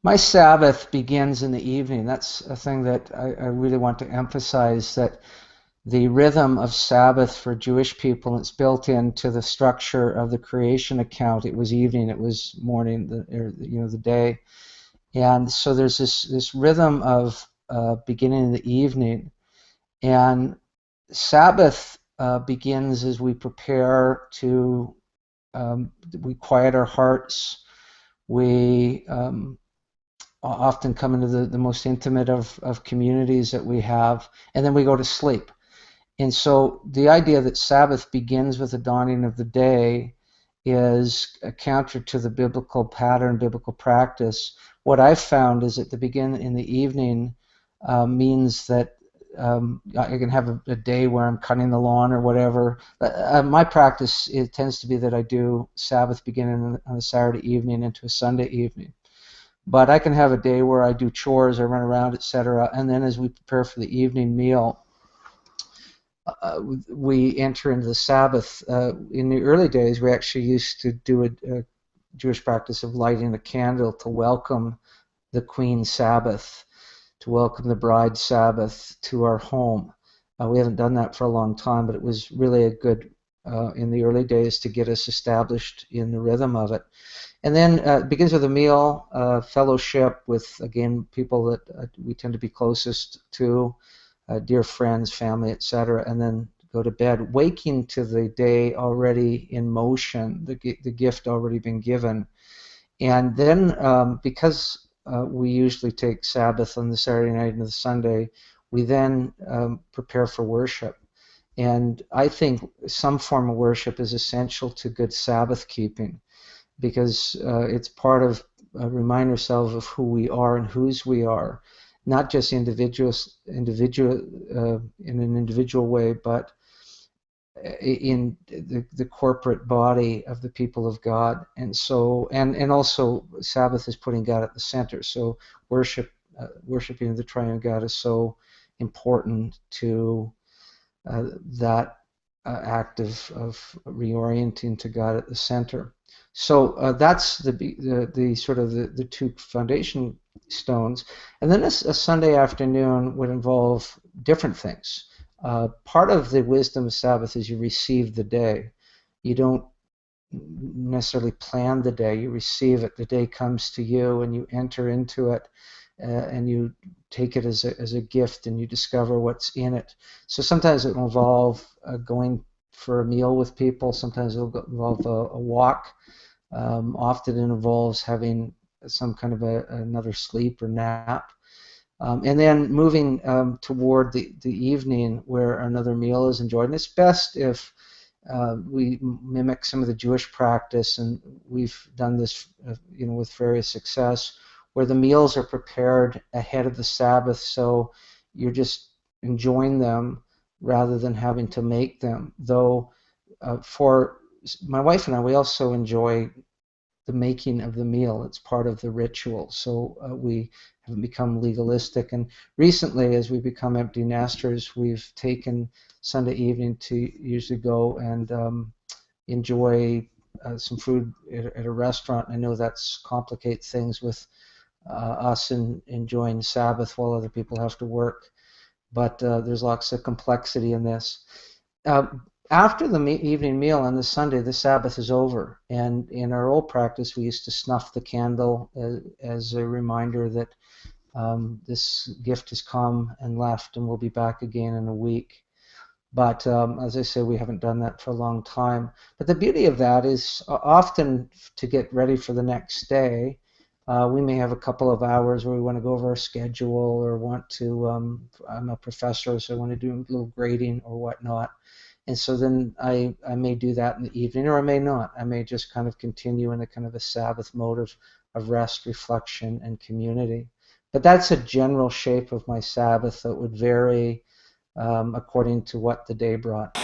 My Sabbath begins in the evening. That's a thing that I really want to emphasize, that the rhythm of Sabbath for Jewish people, it's built into the structure of the creation account. It was evening, it was morning, the day. And so there's this rhythm of beginning in the evening. And Sabbath begins as we prepare to, we quiet our hearts, we often come into the most intimate of communities that we have, and then we go to sleep. And so the idea that Sabbath begins with the dawning of the day is a counter to the biblical pattern, biblical practice. What I've found is that the begin in the evening means that I can have a day where I'm cutting the lawn or whatever. My practice, it tends to be that I do Sabbath beginning on a Saturday evening into a Sunday evening. But I can have a day where I do chores, I run around, etc. And then as we prepare for the evening meal, we enter into the Sabbath. In the early days, we actually used to do a Jewish practice of lighting a candle to welcome the Queen Sabbath, to welcome the bride Sabbath to our home. We haven't done that for a long time, but it was really a good, in the early days, to get us established in the rhythm of it. And then it begins with a meal, fellowship with, again, people that we tend to be closest to, dear friends, family, etc., and then go to bed, waking to the day already in motion, the gift already been given. And then because we usually take Sabbath on the Saturday night and the Sunday, we then prepare for worship. And I think some form of worship is essential to good Sabbath keeping, because it's part of remind ourselves of who we are and whose we are, not just individual in an individual way, but in the corporate body of the people of God. And so, and also Sabbath is putting God at the center. So worshiping the triune God is so important to that act of reorienting to God at the center. So that's the sort of the two foundation stones. And then a Sunday afternoon would involve different things. Part of the wisdom of Sabbath is you receive the day. You don't necessarily plan the day, you receive it. The day comes to you and you enter into it, and you take it as a gift, and you discover what's in it. So sometimes it will involve going for a meal with people, sometimes it will involve a walk. Often it involves having some kind of another sleep or nap. And then moving toward the evening where another meal is enjoyed. And it's best if we mimic some of the Jewish practice, and we've done this with various success, where the meals are prepared ahead of the Sabbath, so you're just enjoying them rather than having to make them. Though for my wife and I, we also enjoy the making of the meal. It's part of the ritual. So we haven't become legalistic. And recently, as we become empty nesters, we've taken Sunday evening to usually go and enjoy some food at a restaurant. I know that's complicates things with us enjoying Sabbath while other people have to work, but there's lots of complexity in this. After the evening meal on the Sunday, the Sabbath is over, and in our old practice, we used to snuff the candle as a reminder that this gift has come and left, and we'll be back again in a week. But as I say, we haven't done that for a long time. But the beauty of that is often to get ready for the next day, we may have a couple of hours where we want to go over our schedule, or want to, I'm a professor, so I want to do a little grading or whatnot. And so then I may do that in the evening, or I may not. I may just kind of continue in a kind of a Sabbath mode of rest, reflection, and community. But that's a general shape of my Sabbath that would vary according to what the day brought.